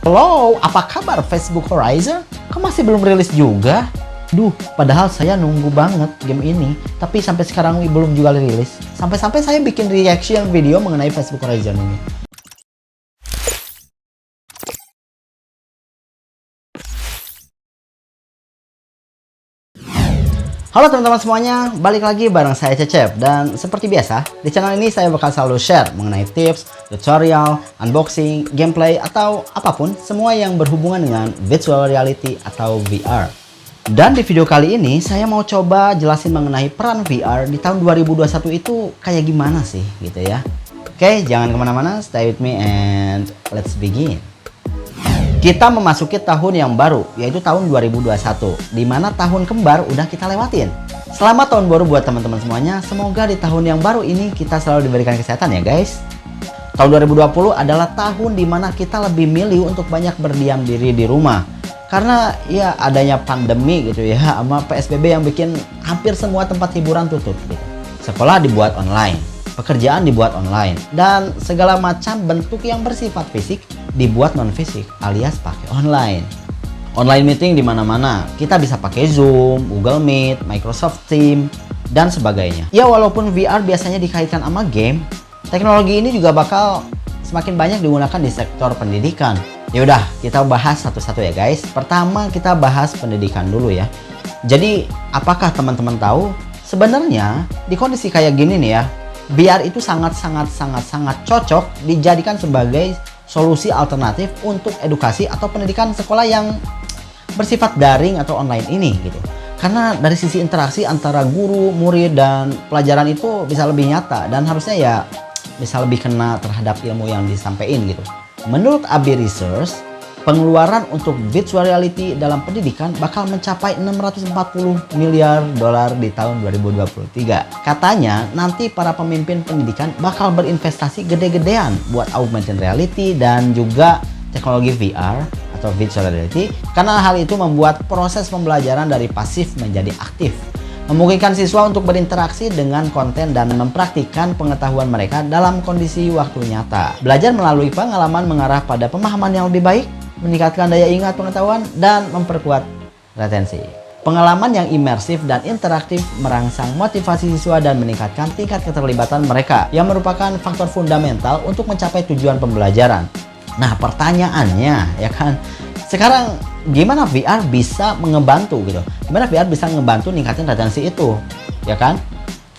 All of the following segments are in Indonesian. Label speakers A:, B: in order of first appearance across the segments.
A: Halo, apa kabar Facebook Horizon? Kok masih belum rilis juga? Duh, padahal saya nunggu banget game ini, tapi sampai sekarang belum juga rilis. Sampai-sampai saya bikin reaction video mengenai Facebook Horizon ini. Halo teman-teman semuanya, balik lagi bareng saya Cecep. Dan seperti biasa, di channel ini saya bakal selalu share mengenai tips, tutorial, unboxing, gameplay, atau apapun semua yang berhubungan dengan virtual reality atau VR. Dan di video kali ini saya mau coba jelasin mengenai peran VR di tahun 2021 itu kayak gimana sih gitu ya. Oke, jangan kemana-mana, stay with me and let's begin. Kita memasuki tahun yang baru, yaitu tahun 2021, di mana tahun kembar udah kita lewatin. Selamat tahun baru buat teman-teman semuanya. Semoga di tahun yang baru ini kita selalu diberikan kesehatan ya guys. Tahun 2020 adalah tahun di mana kita lebih milih untuk banyak berdiam diri di rumah. Karena ya adanya pandemi gitu ya, sama PSBB yang bikin hampir semua tempat hiburan tutup gitu. Sekolah dibuat online, pekerjaan dibuat online, dan segala macam bentuk yang bersifat fisik dibuat non fisik alias pakai online. Online meeting di mana-mana. Kita bisa pakai Zoom, Google Meet, Microsoft Teams, dan sebagainya. Ya walaupun VR biasanya dikaitkan sama game, teknologi ini juga bakal semakin banyak digunakan di sektor pendidikan. Yaudah, kita bahas satu-satu ya guys. Pertama kita bahas pendidikan dulu ya. Jadi, apakah teman-teman tahu sebenarnya di kondisi kayak gini nih ya, VR itu sangat cocok dijadikan sebagai solusi alternatif untuk edukasi atau pendidikan sekolah yang bersifat daring atau online ini gitu. Karena dari sisi interaksi antara guru, murid, dan pelajaran itu bisa lebih nyata dan harusnya ya bisa lebih kena terhadap ilmu yang disampaikan gitu. Menurut AB Research, pengeluaran untuk virtual reality dalam pendidikan bakal mencapai 640 miliar dolar di tahun 2023. Katanya nanti para pemimpin pendidikan bakal berinvestasi gede-gedean buat augmented reality dan juga teknologi VR atau virtual reality, karena hal itu membuat proses pembelajaran dari pasif menjadi aktif, memungkinkan siswa untuk berinteraksi dengan konten dan mempraktikkan pengetahuan mereka dalam kondisi waktu nyata. Belajar melalui pengalaman mengarah pada pemahaman yang lebih baik, meningkatkan daya ingat pengetahuan, dan memperkuat retensi. Pengalaman yang imersif dan interaktif merangsang motivasi siswa dan meningkatkan tingkat keterlibatan mereka, yang merupakan faktor fundamental untuk mencapai tujuan pembelajaran. Nah, pertanyaannya ya kan, sekarang gimana VR bisa ngebantu gitu? Gimana VR bisa ngebantu ningkatin retensi itu? Ya kan?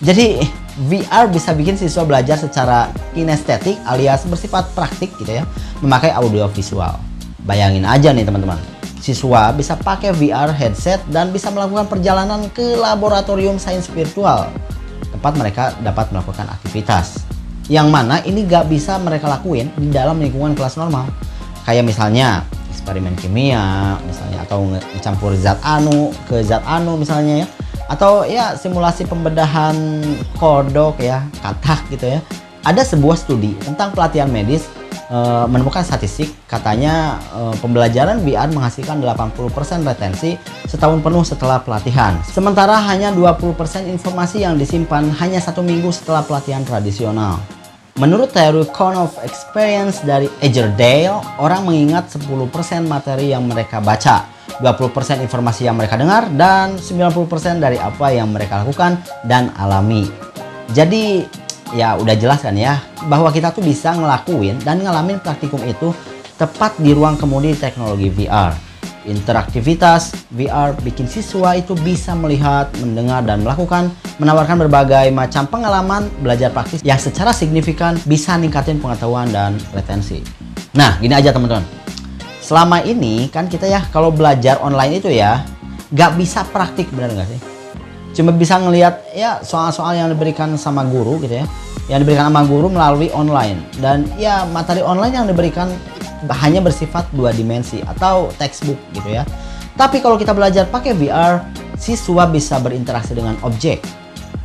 A: Jadi VR bisa bikin siswa belajar secara kinestetik alias bersifat praktik gitu ya, memakai audio visual. Bayangin aja nih teman-teman, siswa bisa pakai VR headset dan bisa melakukan perjalanan ke laboratorium sains virtual, tempat mereka dapat melakukan aktivitas yang mana ini gak bisa mereka lakuin di dalam lingkungan kelas normal. Kayak misalnya eksperimen kimia misalnya, atau mencampur zat anu ke zat anu misalnya ya, atau ya simulasi pembedahan kodok ya, katak gitu ya. Ada sebuah studi tentang pelatihan medis menemukan statistik, katanya pembelajaran VR menghasilkan 80% retensi setahun penuh setelah pelatihan. Sementara hanya 20% informasi yang disimpan hanya 1 minggu setelah pelatihan tradisional. Menurut teori Cone of Experience dari Edgerdale, orang mengingat 10% materi yang mereka baca, 20% informasi yang mereka dengar, dan 90% dari apa yang mereka lakukan dan alami. Jadi ya udah jelas kan ya, bahwa kita tuh bisa ngelakuin dan ngalamin praktikum itu tepat di ruang kemudi teknologi VR. Interaktivitas VR bikin siswa itu bisa melihat, mendengar, dan menawarkan berbagai macam pengalaman belajar praktis yang secara signifikan bisa ningkatin pengetahuan dan retensi. Nah, gini aja teman-teman. Selama ini kan kita ya kalau belajar online itu ya gak bisa praktik, bener gak sih? Cuma bisa ngelihat ya soal-soal yang diberikan sama guru gitu ya, yang diberikan sama guru melalui online, dan ya materi online yang diberikan hanya bersifat 2 dimensi atau textbook gitu ya. Tapi kalau kita belajar pakai VR, siswa bisa berinteraksi dengan objek,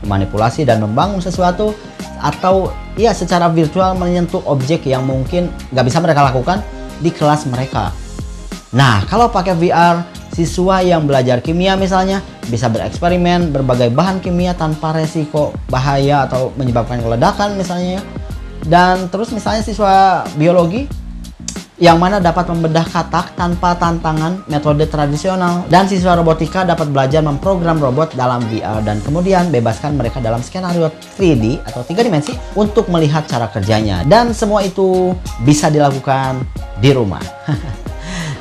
A: memanipulasi dan membangun sesuatu, atau ya secara virtual menyentuh objek yang mungkin nggak bisa mereka lakukan di kelas mereka. Nah, kalau pakai VR, siswa yang belajar kimia misalnya bisa bereksperimen berbagai bahan kimia tanpa resiko bahaya atau menyebabkan ledakan misalnya ya. Dan terus misalnya siswa biologi yang mana dapat membedah katak tanpa tantangan metode tradisional, dan siswa robotika dapat belajar memprogram robot dalam VR dan kemudian bebaskan mereka dalam skenario 3D atau 3 dimensi untuk melihat cara kerjanya, dan semua itu bisa dilakukan di rumah.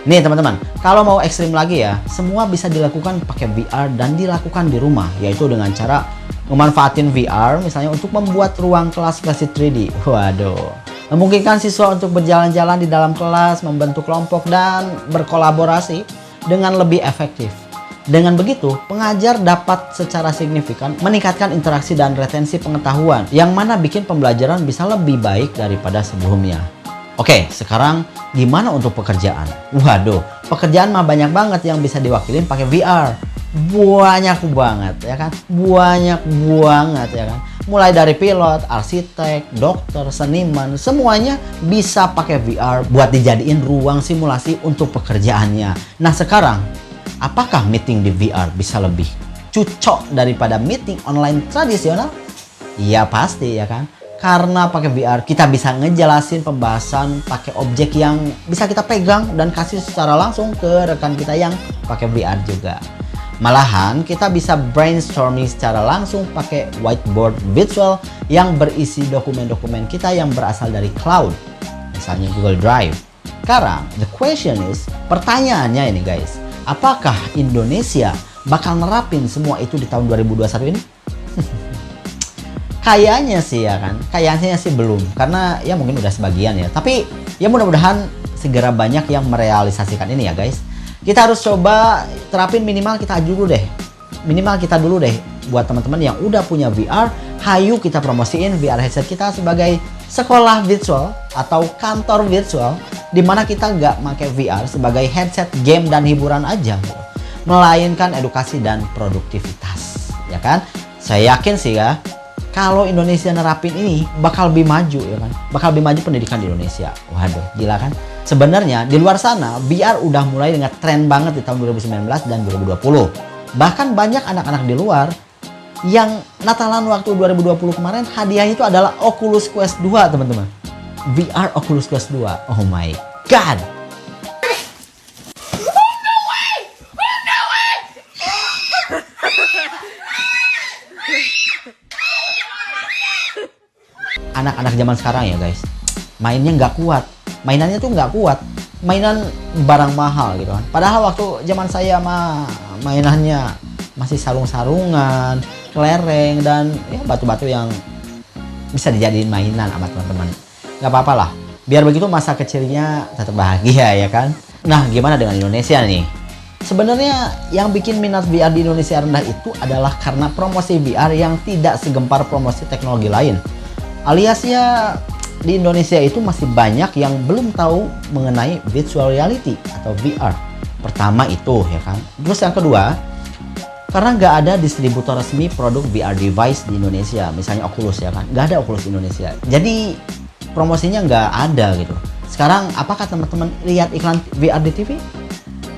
A: Nih teman-teman, kalau mau ekstrim lagi ya, semua bisa dilakukan pakai VR dan dilakukan di rumah, yaitu dengan cara memanfaatin VR misalnya untuk membuat ruang kelas versi 3D. Waduh, memungkinkan siswa untuk berjalan-jalan di dalam kelas, membentuk kelompok, dan berkolaborasi dengan lebih efektif. Dengan begitu, pengajar dapat secara signifikan meningkatkan interaksi dan retensi pengetahuan, yang mana bikin pembelajaran bisa lebih baik daripada sebelumnya. Oke, sekarang gimana untuk pekerjaan? Waduh, pekerjaan mah banyak banget yang bisa diwakilin pakai VR. Banyak banget ya kan? Banyak banget ya kan? Mulai dari pilot, arsitek, dokter, seniman, semuanya bisa pakai VR buat dijadiin ruang simulasi untuk pekerjaannya. Nah sekarang, apakah meeting di VR bisa lebih cocok daripada meeting online tradisional? Ya pasti ya kan? Karena pakai VR kita bisa ngejelasin pembahasan pakai objek yang bisa kita pegang dan kasih secara langsung ke rekan kita yang pakai VR juga. Malahan kita bisa brainstorming secara langsung pakai whiteboard virtual yang berisi dokumen-dokumen kita yang berasal dari cloud, misalnya Google Drive. Sekarang the question is, pertanyaannya ini guys, apakah Indonesia bakal nerapin semua itu di tahun 2021 ini? Kayaknya sih ya kan, kayaknya sih belum, karena ya mungkin udah sebagian ya. Tapi ya mudah-mudahan segera banyak yang merealisasikan ini ya guys. Kita harus coba terapin minimal kita dulu deh. Minimal kita dulu deh buat teman-teman yang udah punya VR, hayu kita promosiin VR headset kita sebagai sekolah virtual atau kantor virtual, dimana kita nggak pakai VR sebagai headset game dan hiburan aja, melainkan edukasi dan produktivitas, ya kan? Saya yakin sih ya, kalau Indonesia nerapin ini bakal lebih maju ya kan, bakal lebih maju pendidikan di Indonesia. Waduh, gila kan? Sebenarnya di luar sana VR udah mulai dengan tren banget di tahun 2019 dan 2020. Bahkan banyak anak-anak di luar yang Natalan waktu 2020 kemarin hadiahnya itu adalah Oculus Quest 2 teman-teman. VR Oculus Quest 2. Oh my god. Anak-anak zaman sekarang ya guys, mainnya nggak kuat, mainannya tuh nggak kuat, mainan barang mahal gitu kan. Padahal waktu zaman saya mah mainannya masih sarung-sarungan, kelereng, dan ya batu-batu yang bisa dijadiin mainan sama teman-teman. Nggak apa-apa lah, biar begitu masa kecilnya tetap bahagia ya kan. Nah gimana dengan Indonesia nih? Sebenarnya yang bikin minat VR di Indonesia rendah itu adalah karena promosi VR yang tidak segempar promosi teknologi lain. Alias ya di Indonesia itu masih banyak yang belum tahu mengenai virtual reality atau VR. Pertama itu ya kan. Terus yang kedua, karena nggak ada distributor resmi produk VR device di Indonesia, misalnya Oculus ya kan, nggak ada Oculus di Indonesia. Jadi promosinya nggak ada gitu. Sekarang apakah teman-teman lihat iklan VR di TV?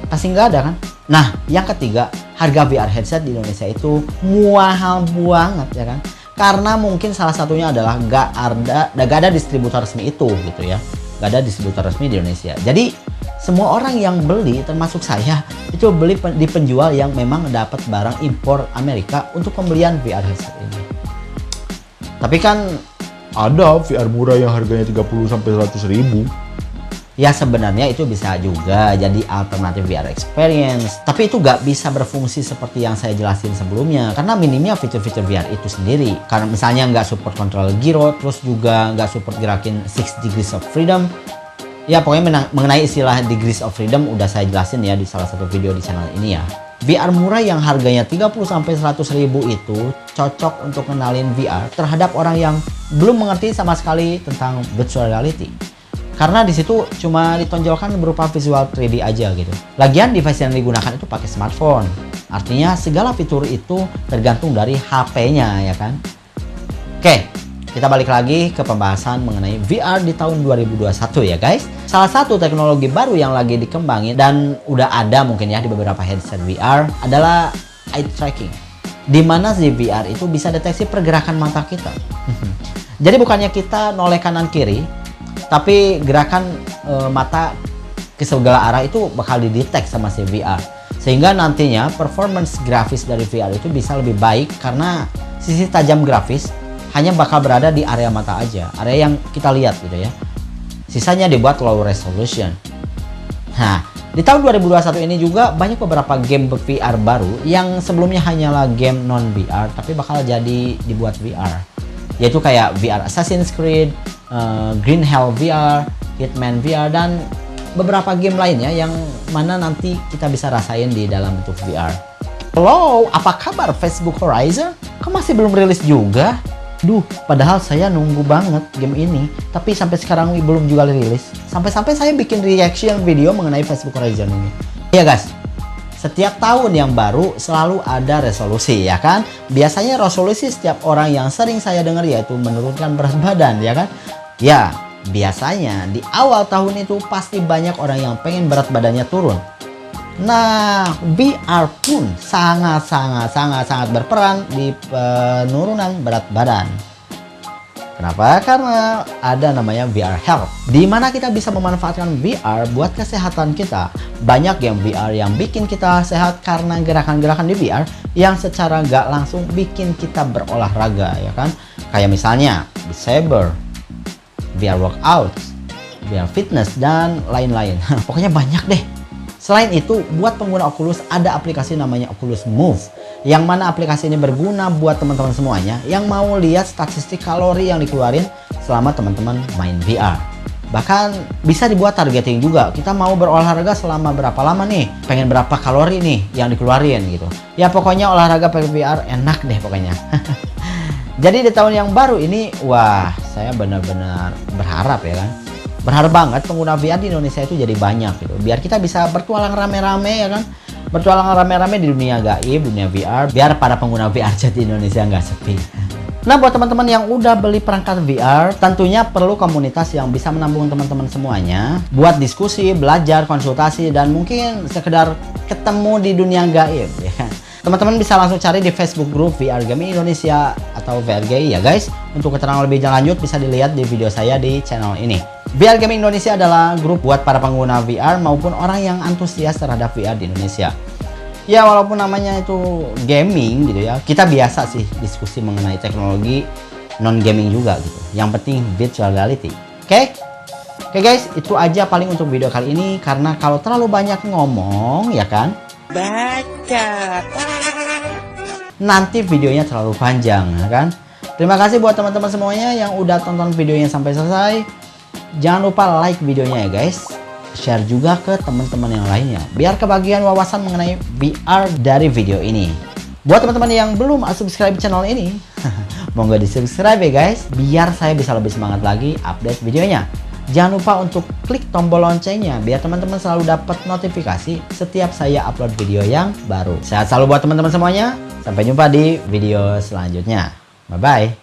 A: Pasti nggak ada kan. Nah yang ketiga, harga VR headset di Indonesia itu mahal banget ya kan. Karena mungkin salah satunya adalah nggak ada distributor resmi itu gitu ya, nggak ada distributor resmi di Indonesia. Jadi semua orang yang beli, termasuk saya, itu beli di penjual yang memang dapat barang impor Amerika untuk pembelian VR headset ini. Tapi kan ada VR murah yang harganya 30-100 ribu. Ya sebenarnya itu bisa juga jadi alternatif VR experience, tapi itu nggak bisa berfungsi seperti yang saya jelasin sebelumnya karena minimnya fitur-fitur VR itu sendiri. Karena misalnya nggak support control gyro, terus juga nggak support gerakin 6 degrees of freedom. Ya pokoknya mengenai istilah degrees of freedom udah saya jelasin ya di salah satu video di channel ini ya. VR murah yang harganya 30-100 ribu itu cocok untuk kenalin VR terhadap orang yang belum mengerti sama sekali tentang virtual reality. Karena di situ cuma ditonjolkan berupa visual 3D aja gitu. Lagian device yang digunakan itu pakai smartphone. Artinya segala fitur itu tergantung dari HP-nya ya kan. Oke, kita balik lagi ke pembahasan mengenai VR di tahun 2021 ya guys. Salah satu teknologi baru yang lagi dikembangin dan udah ada mungkin ya di beberapa headset VR adalah eye tracking. Dimana si VR itu bisa deteksi pergerakan mata kita. Jadi bukannya kita noleh kanan kiri, tapi gerakan mata ke segala arah itu bakal didetek sama si VR. Sehingga nantinya performance grafis dari VR itu bisa lebih baik karena sisi tajam grafis hanya bakal berada di area mata aja, area yang kita lihat gitu ya. Sisanya dibuat low resolution. Nah, di tahun 2021 ini juga banyak beberapa game VR baru yang sebelumnya hanyalah game non VR tapi bakal jadi dibuat VR. Yaitu kayak VR Assassin's Creed, Green Hell VR, Hitman VR, dan beberapa game lainnya yang mana nanti kita bisa rasain di dalam bentuk VR. Halo, apa kabar Facebook Horizon? Kok masih belum rilis juga? Duh, padahal saya nunggu banget game ini, tapi sampai sekarang belum juga rilis. Sampai-sampai saya bikin reaction video mengenai Facebook Horizon ini. Iya guys, setiap tahun yang baru selalu ada resolusi ya kan? Biasanya resolusi setiap orang yang sering saya dengar yaitu menurunkan berat badan ya kan? Ya, biasanya di awal tahun itu pasti banyak orang yang pengen berat badannya turun. Nah, VR pun sangat berperan di penurunan berat badan. Kenapa? Karena ada namanya VR Health, di mana kita bisa memanfaatkan VR buat kesehatan kita. Banyak game VR yang bikin kita sehat karena gerakan-gerakan di VR yang secara nggak langsung bikin kita berolahraga ya kan? Kayak misalnya Beat Saber, VR Workout, VR Fitness, dan lain-lain. Pokoknya banyak deh. Selain itu, buat pengguna Oculus ada aplikasi namanya Oculus Move, yang mana aplikasi ini berguna buat teman-teman semuanya yang mau lihat statistik kalori yang dikeluarin selama teman-teman main VR. Bahkan bisa dibuat targeting juga. Kita mau berolahraga selama berapa lama nih, pengen berapa kalori nih yang dikeluarin gitu. Ya pokoknya olahraga pakai VR enak deh pokoknya. Jadi di tahun yang baru ini, wah, saya benar-benar berharap ya kan. Berharap banget pengguna VR di Indonesia itu jadi banyak gitu. Biar kita bisa bertualang rame-rame ya kan. Bertualang rame-rame di dunia gaib, dunia VR. Biar para pengguna VR di Indonesia nggak sepi. Nah, buat teman-teman yang udah beli perangkat VR, tentunya perlu komunitas yang bisa menampung teman-teman semuanya. Buat diskusi, belajar, konsultasi, dan mungkin sekedar ketemu di dunia gaib ya kan. Teman-teman bisa langsung cari di Facebook Group VR Gaming Indonesia atau VRGI ya guys. Untuk keterangan lebih lanjut bisa dilihat di video saya di channel ini. VR Gaming Indonesia adalah grup buat para pengguna VR maupun orang yang antusias terhadap VR di Indonesia. Ya walaupun namanya itu gaming gitu ya, kita biasa sih diskusi mengenai teknologi non gaming juga gitu. Yang penting virtual reality. Oke guys, itu aja paling untuk video kali ini, karena kalau terlalu banyak ngomong ya kan, nanti videonya terlalu panjang ya kan. Terima kasih buat teman-teman semuanya yang udah tonton videonya sampai selesai. Jangan lupa like videonya ya guys. Share juga ke teman-teman yang lainnya biar kebagian wawasan mengenai VR dari video ini. Buat teman-teman yang belum subscribe channel ini, monggo di subscribe ya guys, biar saya bisa lebih semangat lagi update videonya. Jangan lupa untuk klik tombol loncengnya biar teman-teman selalu dapat notifikasi setiap saya upload video yang baru. Sehat selalu buat teman-teman semuanya. Sampai jumpa di video selanjutnya. Bye bye.